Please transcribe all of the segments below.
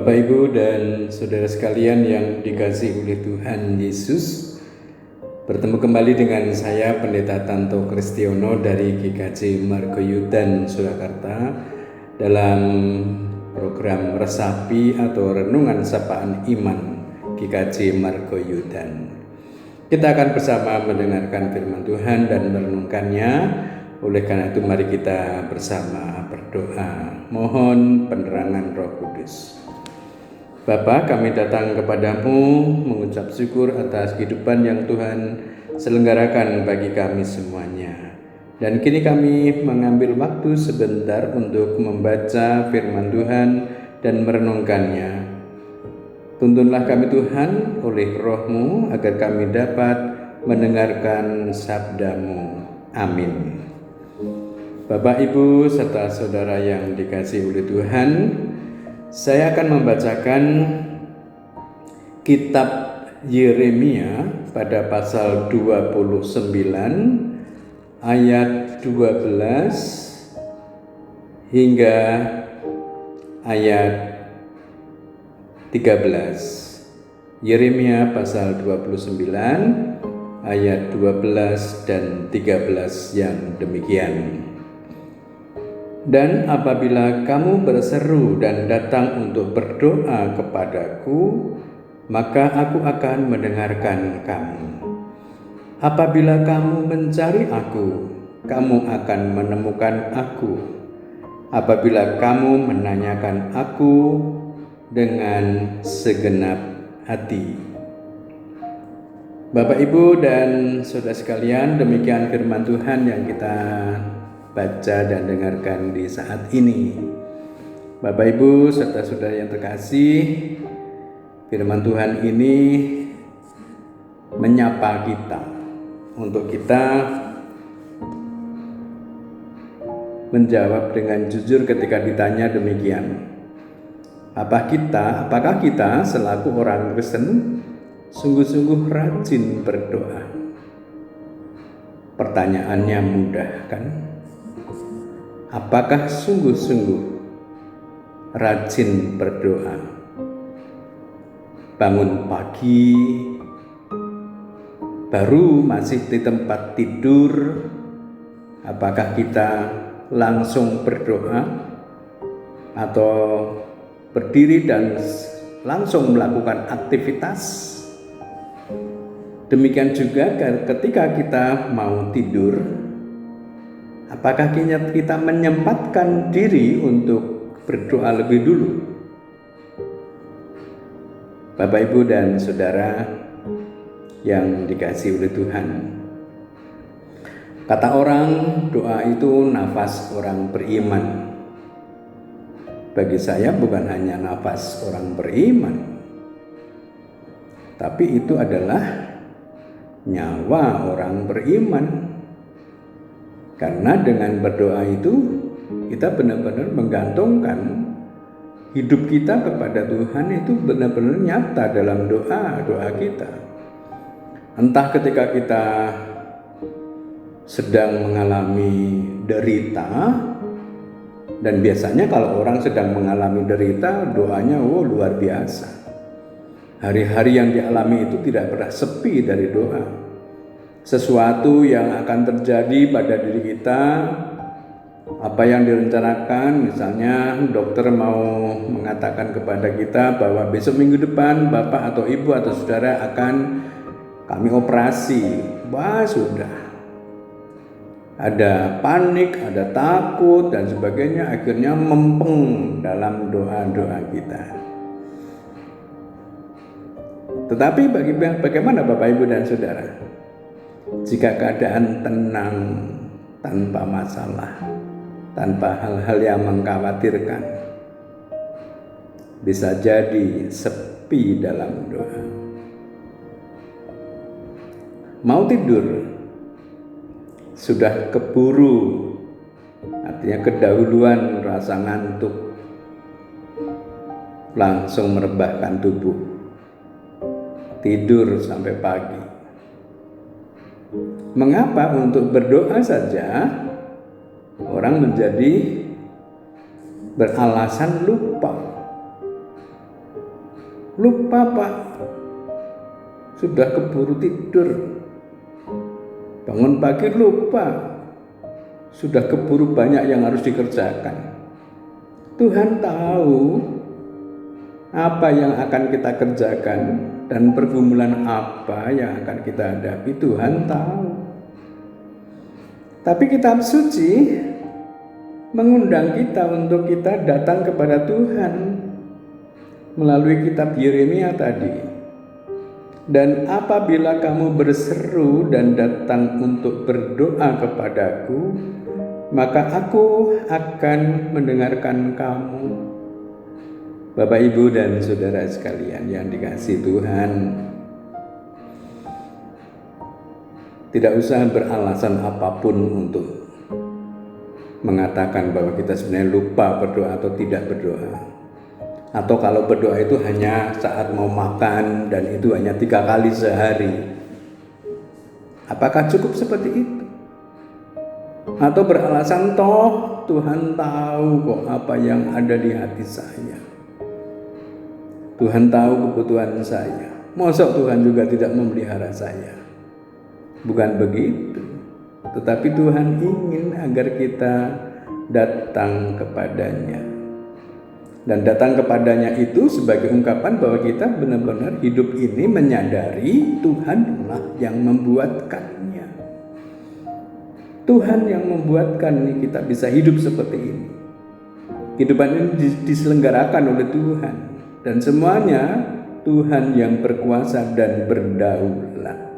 Bapak, Ibu, dan saudara sekalian yang dikasihi oleh Tuhan Yesus, bertemu kembali dengan saya Pendeta Tanto Kristiono dari GKJ Margoyudan, Surakarta, dalam program Resapi atau Renungan Sapaan Iman GKJ Margoyudan. Kita akan bersama mendengarkan firman Tuhan dan merenungkannya. Oleh karena itu mari kita bersama berdoa. Mohon penerangan Roh Kudus. Bapa, kami datang kepadamu mengucap syukur atas kehidupan yang Tuhan selenggarakan bagi kami semuanya. Dan kini kami mengambil waktu sebentar untuk membaca firman Tuhan dan merenungkannya. Tuntunlah kami Tuhan oleh Roh-Mu agar kami dapat mendengarkan sabda-Mu. Amin. Bapak, Ibu, serta saudara yang dikasihi oleh Tuhan, saya akan membacakan kitab Yeremia pada pasal 29 ayat 12 hingga ayat 13. Yeremia pasal 29 ayat 12 dan 13 yang demikian. Dan apabila kamu berseru dan datang untuk berdoa kepadaku, maka aku akan mendengarkan kamu. Apabila kamu mencari aku, kamu akan menemukan aku. Apabila kamu menanyakan aku dengan segenap hati. Bapak, Ibu, dan saudara sekalian, demikian firman Tuhan yang kita baca dan dengarkan di saat ini. Bapak, Ibu, serta saudara yang terkasih, firman Tuhan ini menyapa kita untuk kita menjawab dengan jujur ketika ditanya demikian. Apakah kita selaku orang Kristen sungguh-sungguh rajin berdoa? Pertanyaannya mudah, kan? Apakah sungguh-sungguh rajin berdoa? Bangun pagi, baru masih di tempat tidur, apakah kita langsung berdoa? Atau berdiri dan langsung melakukan aktivitas? Demikian juga ketika kita mau tidur, apakah kita menyempatkan diri untuk berdoa lebih dulu? Bapak, Ibu, dan saudara yang dikasihi oleh Tuhan, kata orang, doa itu nafas orang beriman. Bagi saya bukan hanya nafas orang beriman, tapi itu adalah nyawa orang beriman. Karena dengan berdoa itu kita benar-benar menggantungkan hidup kita kepada Tuhan, itu benar-benar nyata dalam doa kita. Entah ketika kita sedang mengalami derita, dan biasanya kalau orang sedang mengalami derita, doanya luar biasa. Hari-hari yang dialami itu tidak pernah sepi dari doa. Sesuatu yang akan terjadi pada diri kita, apa yang direncanakan, misalnya dokter mau mengatakan kepada kita bahwa besok minggu depan Bapak atau Ibu atau Saudara akan kami operasi. Wah, sudah. Ada panik, ada takut dan sebagainya, akhirnya mempeng dalam doa-doa kita. Tetapi bagaimana Bapak, Ibu, dan Saudara? Jika keadaan tenang, tanpa masalah, tanpa hal-hal yang mengkhawatirkan, bisa jadi sepi dalam doa. Mau tidur, sudah keburu, artinya kedahuluan rasa ngantuk, langsung merebahkan tubuh, tidur sampai pagi. Mengapa untuk berdoa saja orang menjadi beralasan lupa? lupa Pak, sudah keburu tidur. Bangun pagi lupa, sudah keburu banyak yang harus dikerjakan. Tuhan tahu apa yang akan kita kerjakan dan pergumulan apa yang akan kita hadapi. Tuhan tahu. Tapi kitab suci mengundang kita untuk kita datang kepada Tuhan melalui kitab Yeremia tadi. Dan apabila kamu berseru dan datang untuk berdoa kepadaku, maka aku akan mendengarkan kamu. Bapak, Ibu, dan saudara sekalian yang dikasihi Tuhan, tidak usah beralasan apapun untuk mengatakan bahwa kita sebenarnya lupa berdoa atau tidak berdoa. Atau kalau berdoa itu hanya saat mau makan dan itu hanya 3 kali sehari. Apakah cukup seperti itu? Atau beralasan toh Tuhan tahu kok apa yang ada di hati saya. Tuhan tahu kebutuhan saya. Masa Tuhan juga tidak memelihara saya? Bukan begitu. Tetapi Tuhan ingin agar kita datang kepadanya. Dan datang kepadanya itu sebagai ungkapan bahwa kita benar-benar hidup ini menyadari Tuhanlah yang membuatkannya. Tuhan yang membuatkan kita bisa hidup seperti ini. Kehidupan ini diselenggarakan oleh Tuhan. Dan semuanya Tuhan yang berkuasa dan berdaulat.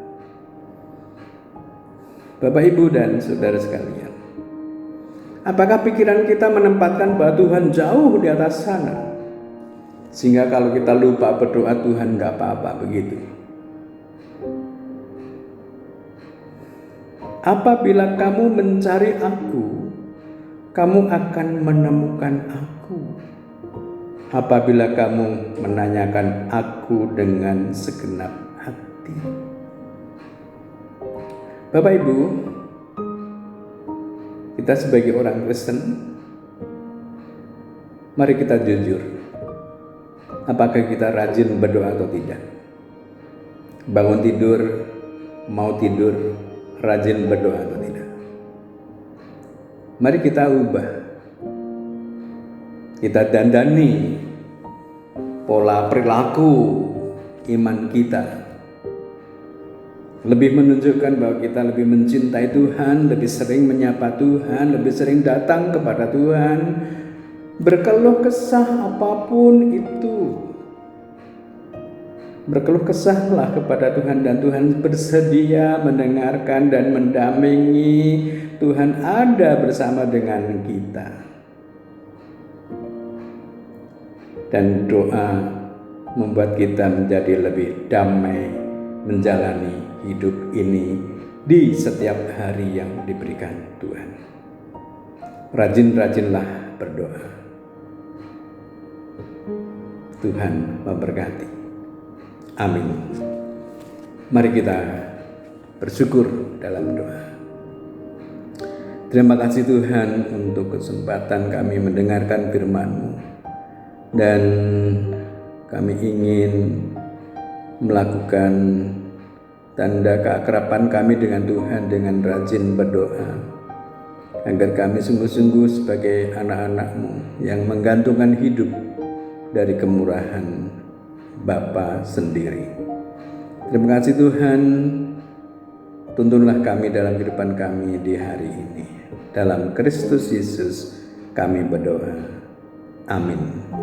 Bapak, Ibu, dan saudara sekalian, apakah pikiran kita menempatkan bahwa Tuhan jauh di atas sana? Sehingga kalau kita lupa berdoa Tuhan gak apa-apa begitu. Apabila kamu mencari aku, kamu akan menemukan aku. Apabila kamu menanyakan aku dengan segenap hati. Bapak, Ibu, kita sebagai orang Kristen, mari kita jujur. Apakah kita rajin berdoa atau tidak? Bangun tidur, mau tidur, rajin berdoa atau tidak? Mari kita ubah. Kita dandani pola perilaku iman kita. Lebih menunjukkan bahwa kita lebih mencintai Tuhan, lebih sering menyapa Tuhan, lebih sering datang kepada Tuhan, berkeluh kesah apapun itu. Berkeluh kesahlah kepada Tuhan dan Tuhan bersedia mendengarkan dan mendampingi. Tuhan ada bersama dengan kita. Dan doa membuat kita menjadi lebih damai menjalani hidup ini di setiap hari yang diberikan Tuhan. Rajin-rajinlah berdoa. Tuhan memberkati. Amin. Mari kita bersyukur dalam doa. Terima kasih Tuhan untuk kesempatan kami mendengarkan firman-Mu. Dan kami ingin melakukan tanda keakraban kami dengan Tuhan dengan rajin berdoa, agar kami sungguh-sungguh sebagai anak-anak-Mu yang menggantungkan hidup dari kemurahan Bapa sendiri. Terima kasih Tuhan, tuntunlah kami dalam kehidupan kami di hari ini. Dalam Kristus Yesus kami berdoa. Amin.